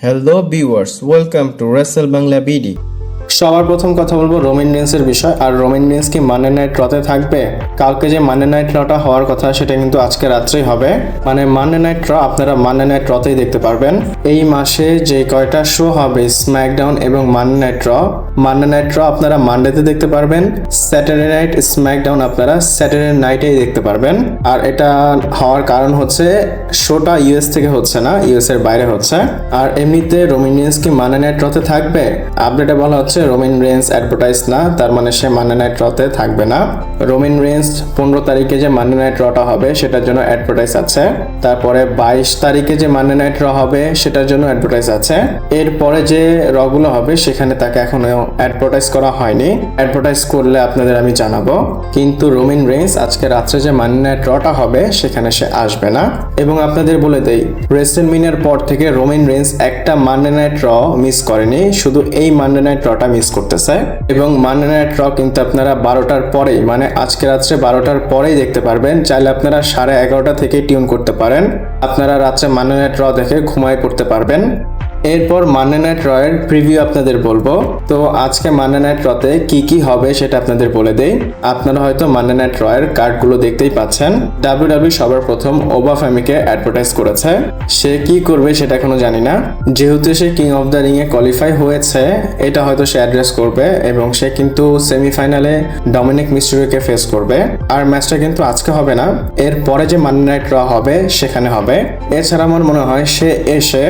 Hello viewers, welcome to Wrestle Bangla BD. সবার প্রথম কথা বলবো রোমান রেন্সের বিষয়। আর রোমান রেন্স কি মানডে নাইট রতে থাকবে? কালকে যে মানডে নাইট রটা হওয়ার কথা সেটা কিন্তু আজকে রাত্রেই হবে। মানে মানডে নাইট র আপনারা মানডে নাইট রতেই দেখতে পারবেন। এই মাসে যে কয়টা শো হবে স্ম্যাকডাউন এবং মানডে নাইট র আপনারা মানডেতে দেখতে পারবেন, স্যাটারডে নাইট স্ম্যাকডাউন আপনারা স্যাটারডে নাইটেই দেখতে পারবেন। আর এটা হওয়ার কারণ হচ্ছে শোটা ইউএস থেকে হচ্ছে না, ইউএস এর বাইরে হচ্ছে। আর এমনিতে রোমান রেন্স কি মানডে নাইট রতে থাকবে? আপডেটে বলা হচ্ছে রোমান রেন্স অ্যাডভার্টাইজ না, তার মানে সে মানডে নাইট রতে থাকবে না। রোমান রেন্স 15 তারিখে যে মানডে নাইট রটা হবে সেটার জন্য অ্যাডভার্টাইজ আছে। তারপরে 22 তারিখে যে মানডে নাইট র হবে সেটার জন্য অ্যাডভার্টাইজ আছে। এরপরে যে রগুলো হবে সেখানে তাকে এখনো অ্যাডভার্টাইজ করা হয়নি। অ্যাডভার্টাইজ করলে আপনাদের আমি জানাবো। কিন্তু রোমান রেন্স আজকে রাত্রে যে মানডে নাইট রটা হবে সেখানে সে আসবে না। এবং আপনাদের বলে দেই, রেসলম্যানিয়ার পর থেকে রোমান রেন্স একটা মানডে নাইট র মিস করেনি, শুধু এই মানডে নাইট রটা মিস করতেছে। এবং মানডে নাইট র কিন্তু আপনারা 12টার পরেই, মানে আজকে রাত্রে 12টার পরেই দেখতে পারবেন। চাইলে আপনারা 11:30 থেকে টিউন করতে পারেন। আপনারা রাত্রে মানডে নাইট র দেখে ঘুমায় পড়তে পারবেন। এরপর মানডে নাইট র এর প্রিভিউ আপনাদের বলবো। তো আজকে মানডে নাইট রতে কি কি হবে সেটা আপনাদের বলে দেই। আপনারা হয়তো মানডে নাইট র এর কার্ডগুলো দেখতেই পাচ্ছেন। ডাব্লিউডাব্লিউ সবার প্রথম ওবা ফ্যামিকে অ্যাডভার্টাইজ করেছে। সে কি করবে সেটা এখনো জানি না। যেহেতু সে কিং অফ দ্য রিং এ কোয়ালিফাই হয়েছে, এটা হয়তো সে অ্যাড্রেস করবে। এবং সে কিন্তু সেমিফাইনালে ডমিনিক মিস্টেরিওকে ফেস করবে। আর ম্যাচটা কিন্তু আজকে হবে না, এর পরে যে মানডে নাইট র হবে সেখানে হবে। এছাড়া আমার মনে হয় সে এসে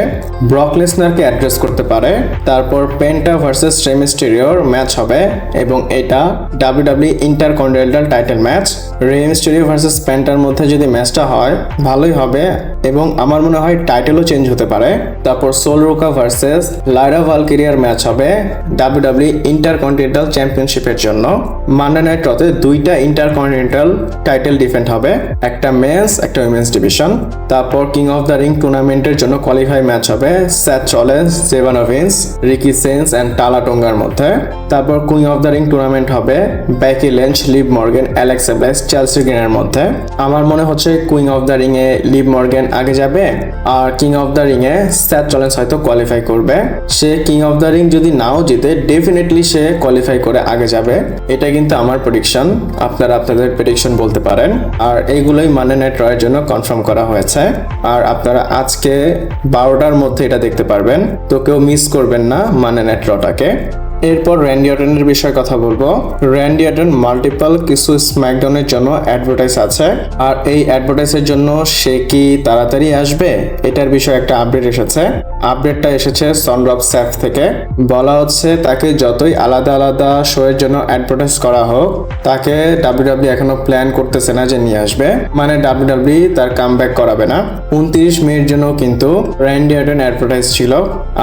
ব্রক লেসনারকে অ্যাড্রেস করতে পারে। তারপর পেন্টা ভার্সেস রে মিস্টেরিওর ম্যাচ হবে এবং এটা ডাব্লিউডাব্লিউ ইন্টারকন্টিনেন্টাল টাইটেল ম্যাচ। রে মিস্টেরিও ভার্সেস পেন্টার মধ্যে যদি ম্যাচটা হয় ভালোই হবে এবং আমার মনে হয় টাইটেলও চেঞ্জ হতে পারে। তারপর সোল রুকা ভার্সেস লাইরা ভালকিরিয়ার ম্যাচ হবে ডাব্লিউডাব্লিউ ইন্টারকন্টিনেন্টাল চ্যাম্পিয়নশিপের জন্য। মানডে নাইট রতে দুইটা ইন্টারকন্টিনেন্টাল টাইটেল ডিফেন্ড হবে, একটা মেন্স একটা উইমেন্স ডিভিশন। তারপর কিং অফ দ্য রিং টুর্নামেন্টের জন্য কোয়ালিফাই ম্যাচ হবে Seth Rollins, Jevon Owens, Ricky Saints and Tala টোঙ্গার মধ্যে। তারপর Queen of the Ring tournament হবে Becky Lynch, Liv Morgan, Alexa Bliss, Chelsea গ্রিনের মধ্যে। আমার মনে হচ্ছে কুইন অফ দ্য রিং এ লিভ মর্গান আগে যাবে আর কিং অফ দ্য রিং এ স্যাথ রলিন্স হয়তো কোয়ালিফাই করবে। সে কিং অফ দ্য রিং যদি নাও জিতে ডেফিনেটলি সে কোয়ালিফাই করে আগে যাবে। এটা কিন্তু আমার প্রেডিকশন, আপনারা আপনাদের প্রেডিকশন বলতে পারেন। আর এইগুলোই মানডে নাইট র এর জন্য কনফার্ম করা হয়েছে। আর আপনারা আজকে 12টার মধ্যে এটা দেখতে পারবেন, তো কেউ মিস করবেন না মানডে নাইট রটাকে। এরপর র্যান্ডি অর্টনের বিষয়ে কথা বলবো। র্যান্ডি অর্টন মাল্টিপল কিছু স্ম্যাকডাউনের জন্য অ্যাডভার্টাইজ আছে। আর এই অ্যাডভার্টাইজের জন্য সে কি তাড়াতাড়ি আসবে এটার বিষয়ে একটা আপডেট এসেছে। আপডেটটা এসেছে সন অফ স্যাফ থেকে। বলা হচ্ছে তাকে যতই আলাদা আলাদা শো এর জন্য অ্যাডভার্টাইজ করা হোক, তাকে ডাব্লিউডাব্লিউ এখনো প্ল্যান করতেছে না যে নিয়ে আসবে, মানে ডাব্লিউডাব্লিউ তার কামব্যাক করাবে না। 29 মের জন্য কিন্তু র্যান্ডি অর্টন অ্যাডভার্টাইজ ছিল।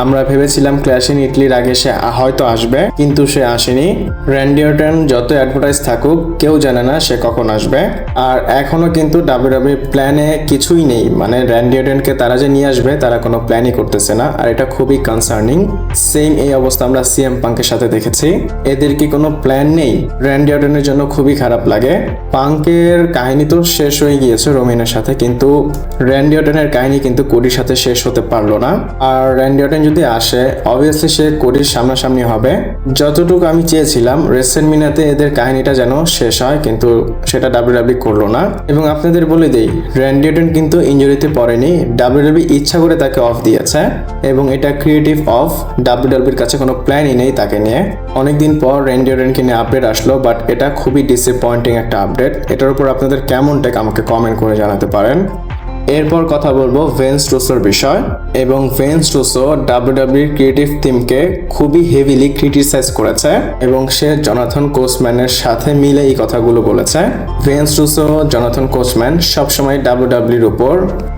আমরা ভেবেছিলাম ক্ল্যাশ ইন ইটলির আগে সে হয়তো আসবে, কিন্তু সে আসেনি। র্যান্ডি অর্টন যত অ্যাডভার্টাইজ থাকুক কেউ জানে না সে কখন আসবে। আর এখনো কিন্তু ডাব্লিউডাব্লিউ প্ল্যানে কিছুই নেই, মানে র্যান্ডি অর্টনকে তারা যে নিয়ে আসবে তারা কোনো প্ল্যানই করতেছে না। আর এটা খুবই কনসার্নিং। সেম এই অবস্থা আমরা সিএম পাঙ্কের সাথে দেখেছি। এদের কি কোনো প্ল্যান নেই? র্যান্ডি অর্টনের জন্য খুবই খারাপ লাগে। পাঙ্কের কাহিনী তো শেষ হয়ে গিয়েছে রোমানের সাথে, কিন্তু র্যান্ডি অর্টনের কাহিনী কিন্তু কোডির সাথে শেষ হতে পারলো না। আর র্যান্ডি অর্টন যদি আসে অবভিয়াসলি সে কোডির সামনাসামনি হবে। যতটুকু আমি চেয়েছিলাম রেসলম্যানিয়াতে এদের কাহিনীটা যেন শেষ হয়, কিন্তু সেটা ডাব্লিউডাব্লিউ করলো না। এবং আপনাদের বলে দেই, র্যান্ডি অর্টন কিন্তু ইনজুরিতে পড়েনি, ডাব্লিউডাব্লিউ ইচ্ছা করে তাকে অফ দিয়েছে। এবং এটা ক্রিয়েটিভ অফ, ডাব্লিউডাব্লিউর কাছে কোনো প্ল্যানই নেই তাকে নিয়ে। অনেকদিন পর র্যান্ডি অর্টনকে নিয়ে আপডেট আসলো, বাট এটা খুবই ডিসঅ্যাপয়েন্টিং একটা আপডেট। এটার উপর আপনাদের কেমন টেক আমাকে কমেন্ট করে জানাতে পারেন। এরপর কথা বলবো ভেন্স রুসোর বিষয়। এবং ভেন্স রুসো ডাব্লিউডাব্লিউর ক্রিয়েটিভ টিমকে খুবই হেভিলি ক্রিটিসাইজ করেছে এবং সে জনাথন কোচম্যানের সাথে মিলে এই কথাগুলো বলেছে। ভেন্স রুসো, জনাথন কোচম্যান সবসময় ডাব্লিউডাব্লিউর উপর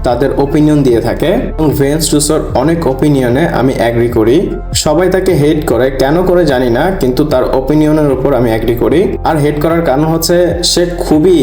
তাদের ওপিনিয়ন দিয়ে থাকে এবং ভেন্স রুসোর অনেক ওপিনিয়নে আমি অ্যাগ্রি করি। সবাই তাকে হেট করে, কেন করে জানি না, কিন্তু তার ওপিনিয়নের উপর আমি অ্যাগ্রি করি। আর হেট করার কারণ হচ্ছে সে খুবই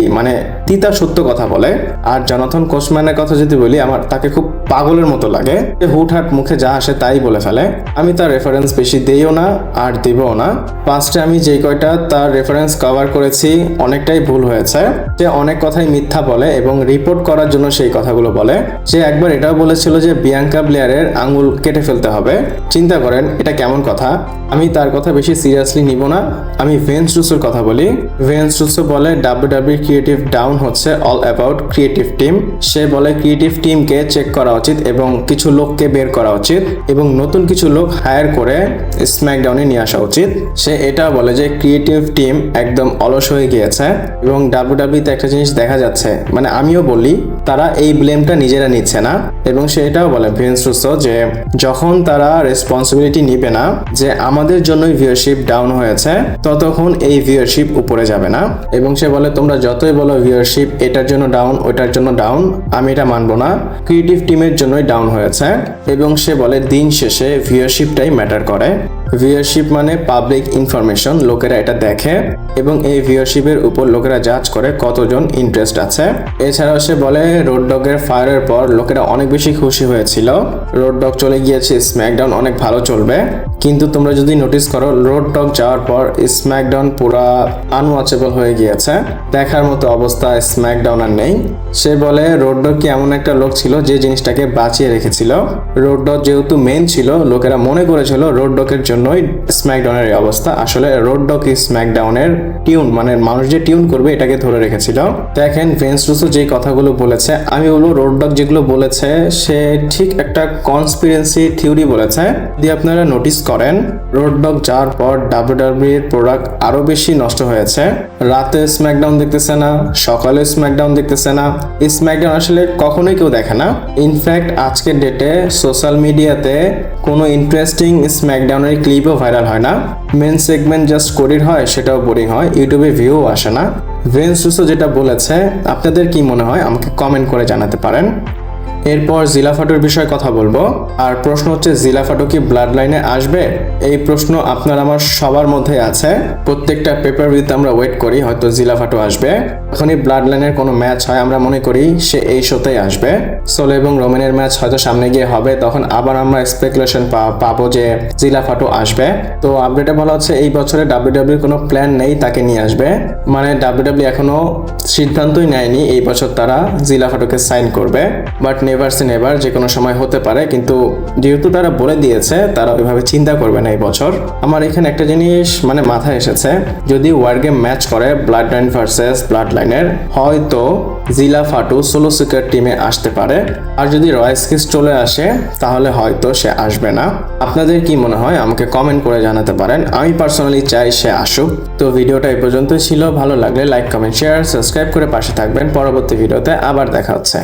তিতা সত্য কথা বলে। আর জনাথন কোচম্যানের ব্র্যান্ডের কথা যদি বলি, আমার তাকে খুব পাগলের মতো লাগে। হুটহাট মুখে যা আসে তাই বলে ফেলে। আমি তার রেফারেন্স বেশি দিইও না আর দিবও না। ফার্স্টে আমি যেই কয়টা তার রেফারেন্স কভার করেছি অনেকটাই ভুল হয়েছে। সে অনেক কথাই মিথ্যা বলে এবং রিপোর্ট করার জন্য সেই কথাগুলো বলে। সে একবার এটাও বলেছিল যে বিয়াঙ্কা ব্লেয়ারের আঙ্গুল কেটে ফেলতে হবে। চিন্তা করেন এটা কেমন কথা। আমি তার কথা বেশি সিরিয়াসলি নিব না। আমি ভেন্স রুসোর কথা বলি। ভেন্স রুসো বলে WWE ক্রিয়েটিভ ডাউন হচ্ছে অল অ্যাবাউট ক্রিয়েটিভ টিম। সে বলে ক্রিয়েটিভ টিমকে চেক করা উচিত এবং কিছু লোককে বের করা উচিত এবং নতুন কিছু লোক হায়ার করে স্ম্যাকডাউনে নিয়ে আসা উচিত। সে এটাও বলে যে ক্রিয়েটিভ টিম একদম অলস হয়ে গিয়েছে এবং WWE তে একটা জিনিস দেখা যাচ্ছে, মানে আমিও বলি তারা এই ব্লেমটা নিজেরা নিচ্ছে না। এবং সে এটাও বলে ভেন্স রুসো যে যখন তারা রেসপন্সিবিলিটি নিবে না যে আমাদের জন্যই ভিউয়ারশিপ ডাউন হয়েছে, ততক্ষণ এই ভিউয়ারশিপ উপরে যাবে না। এবং সে বলে তোমরা যতই বলো ভিউয়ারশিপ এটার জন্য ডাউন ওটার জন্য ডাউন, আমি এটা মানবো না, ক্রিয়েটিভ টিমের জন্যই ডাউন হয়েছে। এবং সে বলে দিন শেষে ভিউয়ারশিপটাই ম্যাটার করে। ভিউয়ারশিপ মানে পাবলিক ইনফরমেশন, লোকেরা এটা দেখে এবং এই ভিউয়ারশিপের উপর লোকেরা জাজ করে কতজন ইন্টারেস্ট আছে। এছাড়াও সে বলে রোড ডগের ফায়ারের পর লোকেরা অনেক বেশি খুশি হয়েছিল, রোড ডগ চলে গিয়েছে, স্ম্যাকডাউন অনেক ভালো চলবে। কিন্তু তোমরা যদি নোটিস করো রোড ডগ যাওয়ার পর স্ম্যাকডাউন পুরা আনওয়াচেবল হয়ে গিয়েছে, দেখার মতো অবস্থা স্ম্যাকডাউন আর নেই। সে বলে রোড ডগ কি এমন একটা লোক ছিল যে জিনিসটাকে বাঁচিয়ে রেখেছিল। রোড ডগ যেহেতু মেন ছিল, লোকেরা মনে করেছিল রোড ডগের জন্যই স্ম্যাকডাউনের এই অবস্থা। আসলে রোড ডগ স্ম্যাকডাউনের টিউন, মানে মানুষ যে টিউন করবে এটাকে ধরে রেখেছিল। দেখেন ভেন্স রুসো যেই কথাগুলো বলেছে, আমি বলবো রোড ডগ যেগুলো বলেছে সে ঠিক একটা কনস্পিরেন্সি থিওরি বলেছে। যদি আপনারা নোটিস করেন রোড ডগ যাওয়ার পর WWE এর প্রোডাক্ট আরো বেশি নষ্ট হয়েছে। রাতে স্ম্যাকডাউন দেখতেছে না, সকালে স্ম্যাকডাউন দেখতেছে না। স্ম্যাকডাউন আসলে কখনোই কেউ দেখে না। ইনফ্যাক্ট আজকের ডেটে সোশ্যাল মিডিয়াতে কোনো ইন্টারেস্টিং স্ম্যাকডাউনের ক্লিপও ভাইরাল হয় না। মেন সেগমেন্ট জাস্ট কোডিড হয়, সেটাও বোরিং হয়, ইউটিউবে ভিউ আসে না। ভেন্স রুসো যেটা বলেছে আপনাদের কি মনে হয় আমাকে কমেন্ট করে জানাতে পারেন। এরপর জিলাফাটোর বিষয়ে কথা বলবো। আর প্রশ্ন হচ্ছে জিলাফাটো কি ব্লাড লাইনে আসবে? এই প্রশ্ন আপনার আমার সবার মধ্যে আছে। প্রত্যেকটা পেপার ভিউতে আমরা ওয়েট করি হয়তো জিলাফাটো আসবে। যখনই ব্লাড লাইনের কোনো ম্যাচ হয় আমরা মনে করি সে এই শোতেই আসবে। সোলো এবং রোমেনের ম্যাচ হয়তো সামনে গিয়ে হবে, তখন আবার আমরা স্পেকুলেশন পাবো যে জিলাফাটো আসবে। তো আপডেটে বলা হচ্ছে এই বছরে WWE কোনো প্ল্যান নেই তাকে নিয়ে আসবে, মানে WWE এখনো সিদ্ধান্তই নেয়নি এই বছর তারা জিলাফাটোকে সাইন করবে। বাট নেভার সে নেভার, যে কোনো সময় হতে পারে। কিন্তু যেহেতু তারা বলে দিয়েছে তারা ওইভাবে চিন্তা করবে না এই বছর। আমার এখানে একটা জিনিস মানে মাথায় এসেছে, যদি ওয়ার গেম ম্যাচ করে ব্লাড লাইন ভার্সেস ব্লাড লাইনের, হয়তো জিলাফাটো সোলো সিকার টিমে আসতে পারে। আর যদি রয়েস কিস চলে আসে তাহলে হয়তো সে আসবে না। আপনাদের কি মনে হয় আমাকে কমেন্ট করে জানাতে পারেন। আমি পার্সোনালি চাই সে আসুক। তো ভিডিওটা এই পর্যন্তই ছিল। ভালো লাগলে লাইক কমেন্ট শেয়ার সাবস্ক্রাইব করে পাশে থাকবেন। পরবর্তী ভিডিওতে আবার দেখা হচ্ছে।